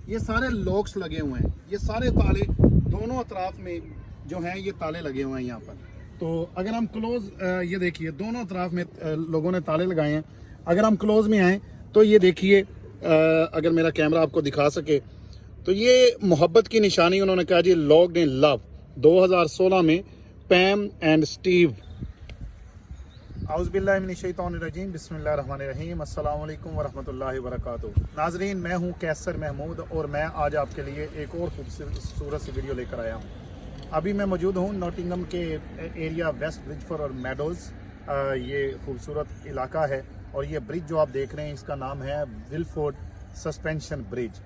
ये सारे लॉक्स लगे हुए हैं, ये सारे ताले दोनों अतराफ में जो हैं ये ताले लगे हुए हैं यहाँ पर। तो अगर हम क्लोज ये देखिए दोनों अतराफ में लोगों ने ताले लगाए हैं। अगर हम क्लोज में आए तो ये देखिए, अगर मेरा कैमरा आपको दिखा सके तो ये मोहब्बत की निशानी उन्होंने कहा जी लॉक्ड इन लव 2016 में पैम एंड स्टीव। आउज़बिल्लाहिमिनश्शैतानिर्रजीम बिस्मिल्लाहिर्रहमानिर्रहीम अस्सलाम वालेकुम वरहमतुल्लाहि वबरकातुहू। नाजरीन, मैं हूँ कैसर महमूद और मैं आज आपके लिए एक और खूबसूरत सी वीडियो लेकर आया हूँ। अभी मैं मौजूद हूँ नॉटिंघम के एरिया वेस्ट ब्रिजफोर्ड और मेडोज़। ये खूबसूरत इलाका है और ये ब्रिज जो आप देख रहे हैं इसका नाम है विलफोर्ड सस्पेंशन ब्रिज।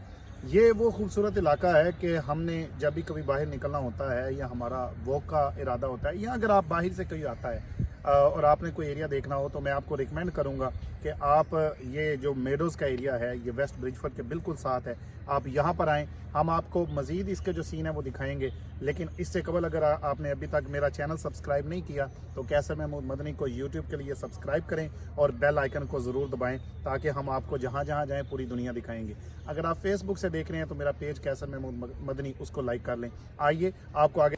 ये वो खूबसूरत इलाका है कि हमने जब भी कभी बाहर निकलना होता है या हमारा वॉक का इरादा होता है या अगर आप बाहर से कोई आता है और आपने कोई एरिया देखना हो तो मैं आपको रिकमेंड करूंगा कि आप ये जो मेडोज़ का एरिया है ये वेस्ट ब्रिजफोर्ड के बिल्कुल साथ है, आप यहाँ पर आएँ। हम आपको मज़ीद इसके जो सीन है वो दिखाएंगे, लेकिन इससे कबल अगर आपने अभी तक मेरा चैनल सब्सक्राइब नहीं किया तो कैसर महमूद मदनी को यूट्यूब के लिए सब्सक्राइब करें और बेल आइकन को ज़रूर दबाएं ताकि हम आपको जहाँ जहाँ जाएँ पूरी दुनिया दिखाएंगे। अगर आप फेसबुक से देख रहे हैं तो मेरा पेज कैसर महमूद मदनी उसको लाइक कर लें। आइए आपको आगे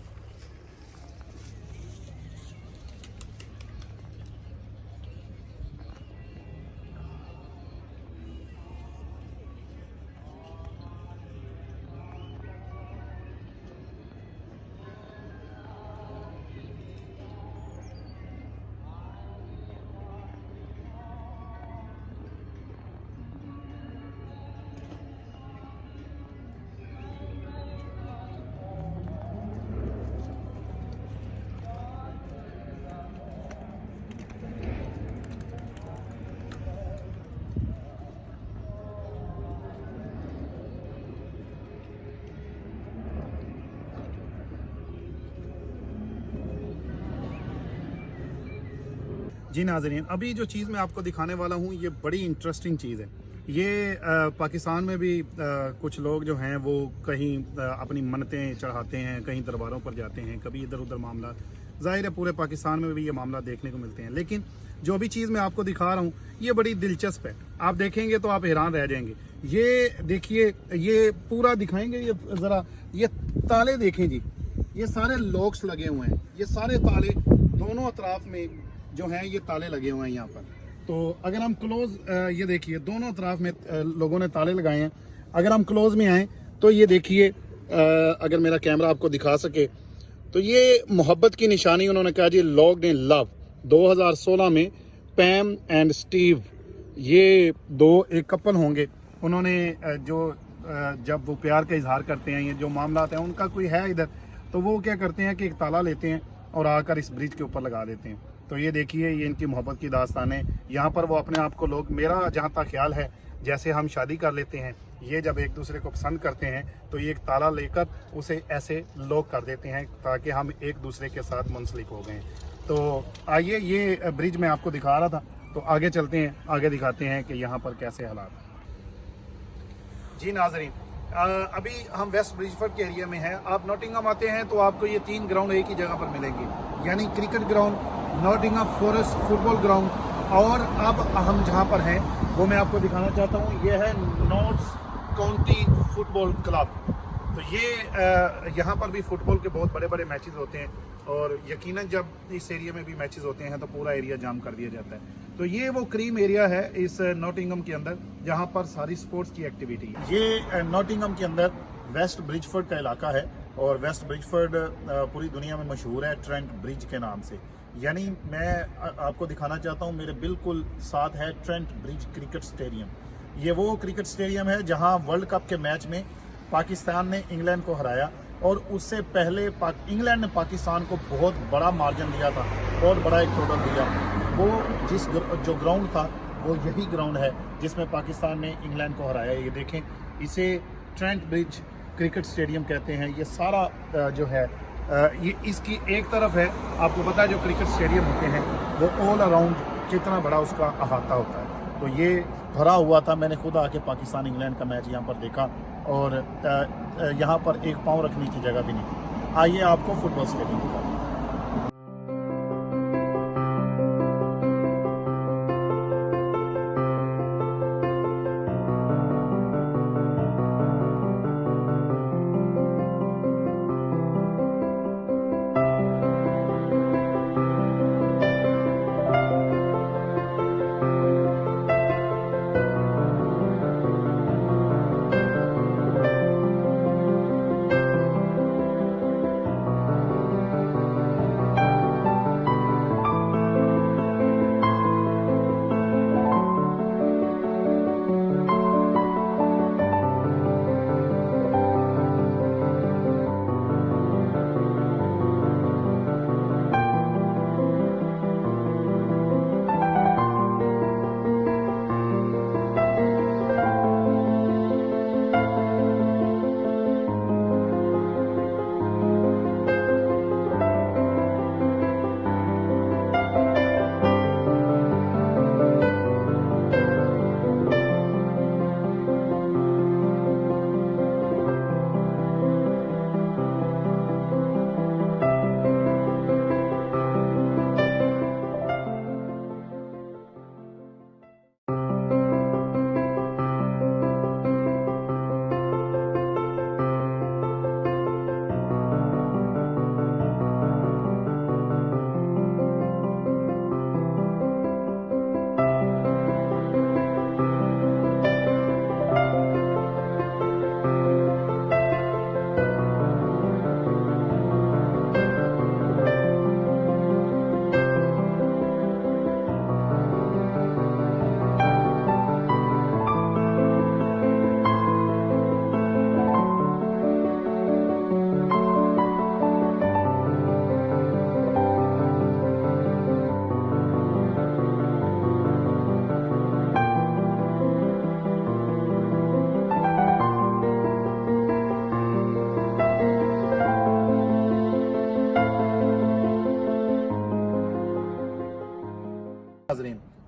जी नाज़रीन, अभी जो चीज़ मैं आपको दिखाने वाला हूँ ये बड़ी इंटरेस्टिंग चीज़ है। ये पाकिस्तान में भी कुछ लोग जो हैं वो कहीं अपनी मन्नतें चढ़ाते हैं, कहीं दरबारों पर जाते हैं, कभी इधर उधर मामला। ज़ाहिर है पूरे पाकिस्तान में भी ये मामला देखने को मिलते हैं, लेकिन जो भी चीज़ मैं आपको दिखा रहा हूँ ये बड़ी दिलचस्प है। आप देखेंगे तो आप हैरान रह जाएंगे। ये देखिए, ये पूरा दिखाएंगे, ये ज़रा ये ताले देखें जी, ये सारे लॉक्स लगे हुए हैं, ये सारे ताले दोनों अतराफ में जो हैं ये ताले लगे हुए हैं यहाँ पर। तो अगर हम क्लोज ये देखिए दोनों तरफ में लोगों ने ताले लगाए हैं। अगर हम क्लोज में आए तो ये देखिए, अगर मेरा कैमरा आपको दिखा सके तो ये मोहब्बत की निशानी उन्होंने कहा जी लॉक्ड इन लव 2016 में पैम एंड स्टीव। ये दो एक कपल होंगे, उन्होंने जब वो प्यार का इजहार करते हैं, ये जो मामला है उनका कोई है इधर, तो वो क्या करते हैं कि एक ताला लेते हैं और आकर इस ब्रिज के ऊपर लगा देते हैं। तो ये देखिए, ये इनकी मोहब्बत की दास्तान है। यहाँ पर वो अपने आप को लोग, मेरा जहाँ तक ख्याल है, जैसे हम शादी कर लेते हैं, ये जब एक दूसरे को पसंद करते हैं तो ये एक ताला लेकर उसे ऐसे लॉक कर देते हैं ताकि हम एक दूसरे के साथ मुंसलिक हो गए। तो आइए, ये ब्रिज मैं आपको दिखा रहा था, तो आगे चलते हैं, आगे दिखाते हैं कि यहाँ पर कैसे हालात हैं। जी नाजरीन, अभी हम वेस्ट ब्रिजफोर्ड के एरिया में हैं। आप नॉटिंघम आते हैं तो आपको ये 3 ग्राउंड एक ही जगह पर मिलेंगे, यानी cricket ground, Nottingham forest football ground, और अब हम जहां पर हैं वो मैं आपको दिखाना चाहता हूं। ये है नॉर्थ काउंटी फुटबॉल क्लब। तो ये यहाँ पर भी फुटबॉल के बहुत बड़े बड़े मैचेस होते हैं और यकीनन जब इस एरिया में भी मैचेस होते हैं तो पूरा एरिया जाम कर दिया जाता है। तो ये वो क्रीम एरिया है इस नॉटिंघम के अंदर जहाँ पर सारी स्पोर्ट्स की एक्टिविटी है। ये नॉटिंघम के अंदर वेस्ट ब्रिजफोर्ड का इलाका है और वेस्ट ब्रिजफोर्ड पूरी दुनिया में मशहूर है ट्रेंट ब्रिज के नाम से। यानी मैं आपको दिखाना चाहता हूँ, मेरे बिल्कुल साथ है ट्रेंट ब्रिज क्रिकेट स्टेडियम। ये वो क्रिकेट स्टेडियम है जहाँ वर्ल्ड कप के मैच में पाकिस्तान ने इंग्लैंड को हराया और उससे पहले इंग्लैंड ने पाकिस्तान को बहुत बड़ा मार्जिन दिया था, बहुत बड़ा एक टोटल दिया। वो जो ग्राउंड था वो यही ग्राउंड है जिसमें पाकिस्तान ने इंग्लैंड को हराया। ये देखें, इसे ट्रेंट ब्रिज क्रिकेट स्टेडियम कहते हैं। ये सारा जो है ये इसकी एक तरफ है, आपको पता है जो क्रिकेट स्टेडियम होते हैं वो ऑल अराउंड कितना बड़ा उसका अहाता होता है। तो ये भरा हुआ था। मैंने खुद आके पाकिस्तान इंग्लैंड का मैच यहाँ पर देखा और यहाँ पर एक पाँव रखने की जगह भी नहीं थी। आइए आपको फुटबॉल स्टेडियम दिखाते हैं।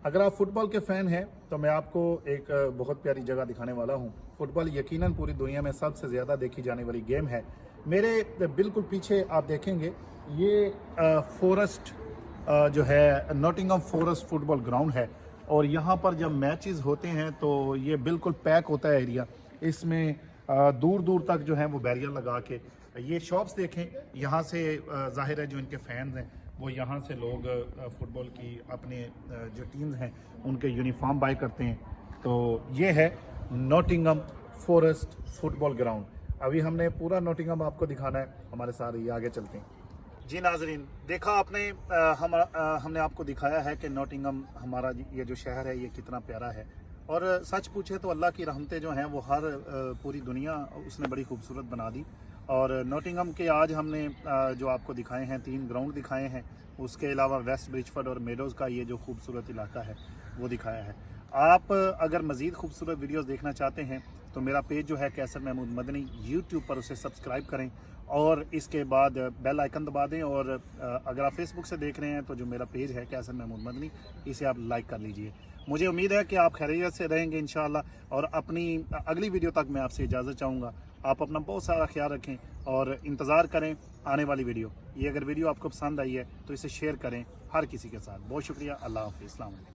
अगर आप फुटबॉल के फ़ैन हैं तो मैं आपको एक बहुत प्यारी जगह दिखाने वाला हूँ। फुटबॉल यकीनन पूरी दुनिया में सबसे ज़्यादा देखी जाने वाली गेम है। मेरे बिल्कुल पीछे आप देखेंगे ये फॉरेस्ट जो है नॉटिंघम फॉरेस्ट फुटबॉल ग्राउंड है और यहाँ पर जब मैचेस होते हैं तो ये बिल्कुल पैक होता है एरिया। इसमें दूर दूर तक जो है वो बैरियर लगा के ये शॉप्स देखें, यहाँ से जाहिर है जो इनके फैंस हैं वो यहाँ से लोग फुटबॉल की अपने जो टीम्स हैं उनके यूनिफॉर्म बाय करते हैं। तो ये है नॉटिंघम फॉरेस्ट फुटबॉल ग्राउंड। अभी हमने पूरा नॉटिंघम आपको दिखाना है, हमारे साथ ये आगे चलते हैं। जी नाजरीन, देखा आपने हमने आपको दिखाया है कि नॉटिंघम हमारा ये जो शहर है ये कितना प्यारा है और सच पूछे तो अल्लाह की रहमतें जो हैं वो हर पूरी दुनिया उसने बड़ी खूबसूरत बना दी। और नॉटिंघम के आज हमने जो आपको दिखाए हैं 3 ग्राउंड दिखाए हैं, उसके अलावा वेस्ट ब्रिचफोर्ड और मेडोज़ का ये जो खूबसूरत इलाका है वो दिखाया है। आप अगर मज़ीद खूबसूरत वीडियोस देखना चाहते हैं तो मेरा पेज जो है कैसर महमूद मदनी यूट्यूब पर उसे सब्सक्राइब करें और इसके बाद बेल आइकन दबा दें। और अगर आप फेसबुक से देख रहे हैं तो जो मेरा पेज है कैसर महमूद मदनी, इसे आप लाइक कर लीजिए। मुझे उम्मीद है कि आप खैरियत से रहेंगे इंशाअल्लाह और अपनी अगली वीडियो तक मैं आपसे इजाज़त चाहूँगा। आप अपना बहुत सारा ख्याल रखें और इंतज़ार करें आने वाली वीडियो। ये अगर वीडियो आपको पसंद आई है तो इसे शेयर करें हर किसी के साथ। बहुत शुक्रिया। अल्लाह हाफ़िज़। अस्सलाम वालेकुम।